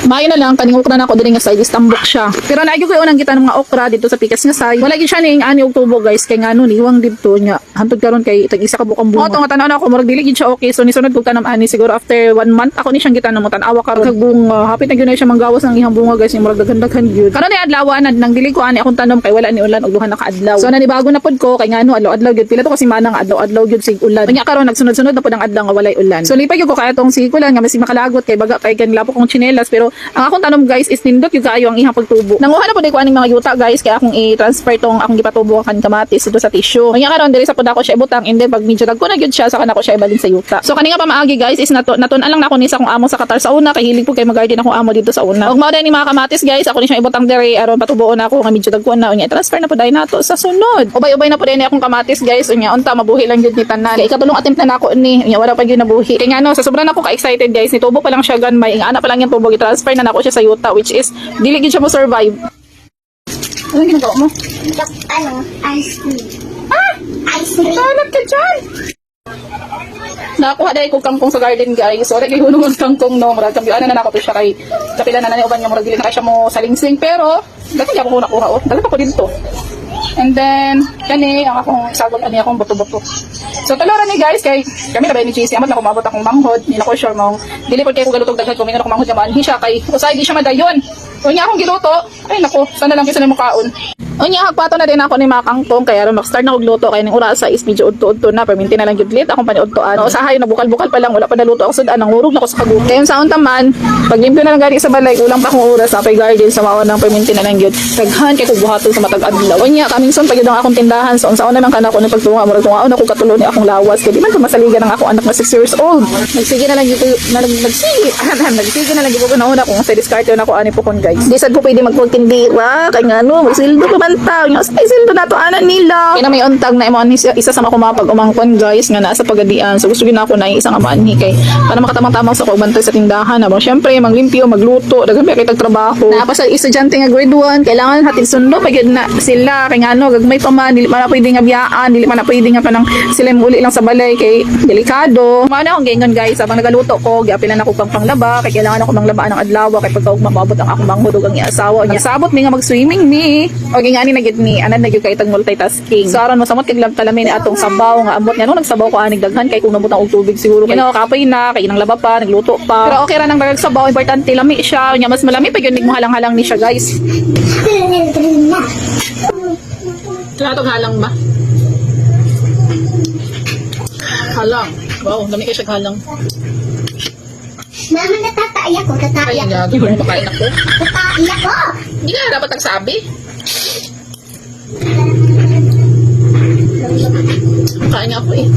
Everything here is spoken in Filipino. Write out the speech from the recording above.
Mayo na lang kaning okra na ako diri nga side istambok siya. Pero naagyo ko unang kita ng mga okra dito sa pikas nga side. Wala gyud siya ning ani og tubo guys kay ngano niwang dito nya. Hantod karon kay tag isa ka bukang bunga. Mo tong tanan ako murag dili gyud siya okay. So nisunod ko tanam ani siguro after 1 month ako ni siyang gitanam mo tan-awa karon kag bunga. Hapit na gyud na siya manggawas ng ihang bunga guys, ni murag daghan-daghan gyud. Karon ni adlaw anad nang dili ko ani akong tanom kay wala ni ulan og duha na ka adlaw. So nanibago na pud ko kay ngano adlaw-adlaw gyud pila to kasi manang adlaw-adlaw gyud sig ulan. Nya karon nagsunod-sunod na pud ang adlaw nga walay ulan. So lipay gyud ko kay atong sikulan nga masig makalagot kay baga kay kan lapo kong tsinelas pero ang akong tanom guys is nindot yung kaayo ang ihang pagtubo. Nanguha na po di ko aning mga yuta guys kaya akong i-transfer tong akong gipatubo kan kamatis dito sa tissue. Kanya karon diri sa pud ako siya ibutang and then pag medyo dagko na gyud siya saka nako siya ibalin sa yuta. So kani nga pamaagi guys is natun-an lang nako ni sa akong amo sa Qatar sa una kay hilig po kay mag-garden akong amo dito sa una. Ug mao ni mga kamatis guys ako ni siya ibutang diri aron patubuon ako nga medyo dagko na unya transfer na pud dai nato sa sunod. Ubay-ubay na pud ni akong kamatis guys unya unta mabuhi lang gyud ni tanan. Kay ikatulong attempt na nako ni unya wala pa gyud nabuhi. Kay ngano sa sobra nako ka-excited guys ni tubo pa lang siya ganmay ana pa lang yung tubo i-transfer na nako siya sa yuta which is dili gid siya mo survive. Ano ginagawa mo? Ice cream. Ah! Ice cream. Talag ka dyan! Nakakuha dahil kong kangkong sa garden guys. So, dahil hunungan kangkong no. Murag kambianan na nako siya kay kapila na naniuban niya. Murag dili na kay siya mo salingsing. Pero, dahil niya akong nakuha. Oh. Dahil pa ko dito. And then, kani, ang akong sagot, ani akong buto-buto. So, tuluran ni guys, kay kami na ba ni JC, amat na kumabot akong manghod. Hindi na ko sure mong, dili po kayo ko galutog daghan, kumingan akong manghod yaman. Siya kay, usay, di siya madayon. O niya akong giluto, ay nako, sana lang kisa na mo kaon. O niya, hagpato na din ako ni Makangtong, kaya ron mag-start na kong luto, kaya ning orasa is medyo udto-udto na, perminti na lang yudlit, akong paniudtoan. O sahay, nabukal-bukal pa lang, wala pa naluto ako sudan, nang urog na ko sa kagut. Kaya yung saon taman, pag limpyo na lang gani sa balay, ulang pa akong oras, apay garden, sa maon ng perminti na lang yun. Taghan, kaya kong buhaton sa matag adlaw. O niya, kaming son, pag yun ang akong tindahan, so saon naman ka na ako ng pagtunga, murag tungaon ako katulo ni akong lawas, kaya di man ko masaligan ang akong anak na 6 years old. Nagsige na lang yun, nagsige na lang yun, una kung sa diskarte na ako ani po kon guys. Di sad ko pwede magpagtindira, kaya nga no, magsildo pa man tao, sildo na to anan nila. Kaya na may untag na imo isa sa mga kumapag umangkon guys nga nasa pagadian. So gusto gina ako na isang amaanhi kay para makatamang-tamang sa pagbantay sa tindahan. Habang syempre maglimpyo, magluto, daghan pa kay tagtrabaho. Na pa sa estudyante nga grade 1, kailangan hatid sundo pagid na sila kay ngano gagmay pa man dili man na pwede nga biyaan, dili man na pwede nga kanang sila uli lang sa balay kay delikado. Mao na akong gingon guys, habang nagaluto ko, giapilan ako pang panglaba kay kailangan ako manglabaan ng adlaw kay pagkaugma maabot ang akong manghod ug ang iasawa. Nya sabot mi nga mag-swimming mi. O gingani na gid ni na gyud kay tag multitasking. So aron masamot kay talamin ni atong sabaw nga amot nga no nagsabaw ko anig daghan kay kung nabutang og tubig siguro kay kapay na kay nang laba pa nagluto pa. Pero okay ra nang dagag sabaw importante lami siya nya mas malami pa gyud nig halang-halang ni siya guys. Latog halang ba? Halang. Wow, dami kay siya halang. Mama, natataya ko. Ay, yagi ko makain ako. Natataya ko. Hindi nga dapat nagsabi. Kain ako eh.